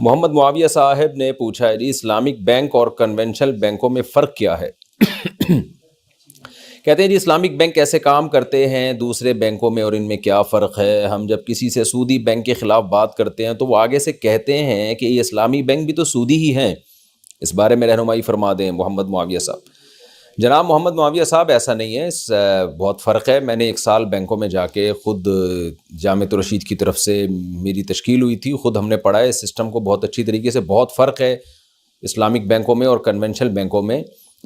محمد معاویہ صاحب نے پوچھا ہے جی اسلامک بینک اور کنونشنل بینکوں میں فرق کیا ہے؟ کہتے ہیں جی اسلامک بینک کیسے کام کرتے ہیں دوسرے بینکوں میں اور ان میں کیا فرق ہے؟ ہم جب کسی سے سودی بینک کے خلاف بات کرتے ہیں تو وہ آگے سے کہتے ہیں کہ یہ اسلامی بینک بھی تو سودی ہی ہیں، اس بارے میں رہنمائی فرما دیں محمد معاویہ صاحب۔ جناب محمد معاویہ صاحب ایسا نہیں ہے، بہت فرق ہے۔ میں نے 1 سال بینکوں میں جا کے خود جامعۃ الرشید کی طرف سے میری تشکیل ہوئی تھی، خود ہم نے پڑھا ہے سسٹم کو بہت اچھی طریقے سے۔ بہت فرق ہے اسلامک بینکوں میں اور کنونشنل بینکوں میں،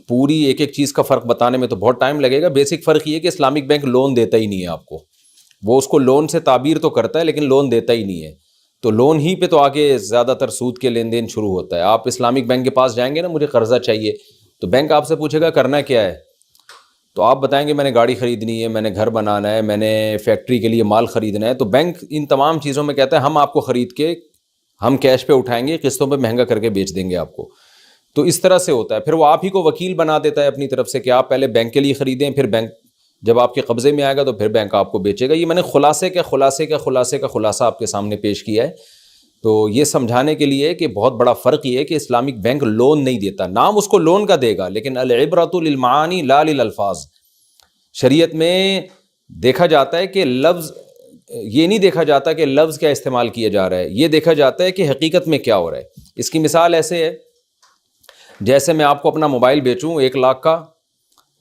پوری ایک ایک چیز کا فرق بتانے میں تو بہت ٹائم لگے گا۔ بیسک فرق یہ ہے کہ اسلامک بینک لون دیتا ہی نہیں ہے آپ کو، وہ اس کو لون سے تعبیر تو کرتا ہے لیکن لون دیتا ہی نہیں ہے، تو لون ہی پہ تو آگے زیادہ تر سود کے لین دین شروع ہوتا ہے۔ آپ اسلامک بینک کے پاس جائیں گے نا، مجھے قرضہ چاہیے، تو بینک آپ سے پوچھے گا کرنا کیا ہے، تو آپ بتائیں گے میں نے گاڑی خریدنی ہے، میں نے گھر بنانا ہے، میں نے فیکٹری کے لیے مال خریدنا ہے، تو بینک ان تمام چیزوں میں کہتا ہے ہم آپ کو خرید کے ہم کیش پہ اٹھائیں گے، قسطوں پہ مہنگا کر کے بیچ دیں گے آپ کو۔ تو اس طرح سے ہوتا ہے، پھر وہ آپ ہی کو وکیل بنا دیتا ہے اپنی طرف سے کہ آپ پہلے بینک کے لیے خریدیں، پھر بینک جب آپ کے قبضے میں آئے گا تو پھر بینک آپ کو بیچے گا۔ یہ میں نے خلاصہ آپ کے سامنے پیش کیا ہے، تو یہ سمجھانے کے لیے کہ بہت بڑا فرق یہ ہے کہ اسلامک بینک لون نہیں دیتا، نام اس کو لون کا دے گا لیکن العبرۃ للمعانی لا للالفاظ۔ شریعت میں دیکھا جاتا ہے کہ لفظ، یہ نہیں دیکھا جاتا کہ لفظ کیا استعمال کیا جا رہا ہے، یہ دیکھا جاتا ہے کہ حقیقت میں کیا ہو رہا ہے۔ اس کی مثال ایسے ہے جیسے میں آپ کو اپنا موبائل بیچوں 1 لاکھ کا،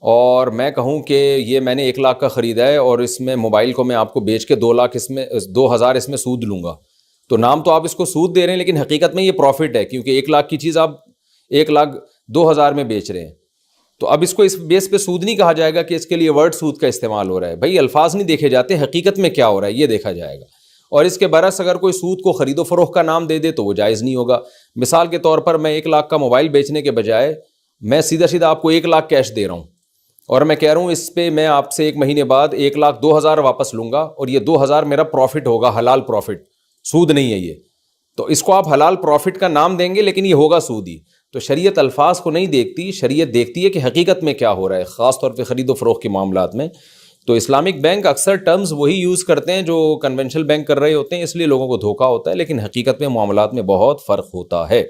اور میں کہوں کہ یہ میں نے 1 لاکھ کا خریدا ہے اور اس میں موبائل کو میں آپ کو بیچ کے 2 لاکھ اس میں 2,000 اس میں سود لوں گا، تو نام تو آپ اس کو سود دے رہے ہیں لیکن حقیقت میں یہ پروفٹ ہے، کیونکہ 1 لاکھ کی چیز آپ 1,02,000 میں بیچ رہے ہیں۔ تو اب اس کو اس بیس پہ سود نہیں کہا جائے گا کہ اس کے لیے ورڈ سود کا استعمال ہو رہا ہے، بھائی الفاظ نہیں دیکھے جاتے، حقیقت میں کیا ہو رہا ہے یہ دیکھا جائے گا۔ اور اس کے برعکس اگر کوئی سود کو خرید و فروخت کا نام دے دے تو وہ جائز نہیں ہوگا۔ مثال کے طور پر میں 1 لاکھ کا موبائل بیچنے کے بجائے میں سیدھا آپ کو 1 لاکھ کیش دے رہا ہوں، اور میں کہہ رہا ہوں اس پہ میں آپ سے 1 مہینے بعد 1,02,000 واپس لوں گا، اور یہ 2,000 میرا پروفٹ ہوگا، حلال پروفٹ، سود نہیں ہے یہ، تو اس کو آپ حلال پروفٹ کا نام دیں گے لیکن یہ ہوگا سود ہی۔ تو شریعت الفاظ کو نہیں دیکھتی، شریعت دیکھتی ہے کہ حقیقت میں کیا ہو رہا ہے، خاص طور پہ خرید و فروخت کے معاملات میں۔ تو اسلامک بینک اکثر ٹرمز وہی یوز کرتے ہیں جو کنونشنل بینک کر رہے ہوتے ہیں، اس لیے لوگوں کو دھوکہ ہوتا ہے، لیکن حقیقت میں معاملات میں بہت فرق ہوتا ہے۔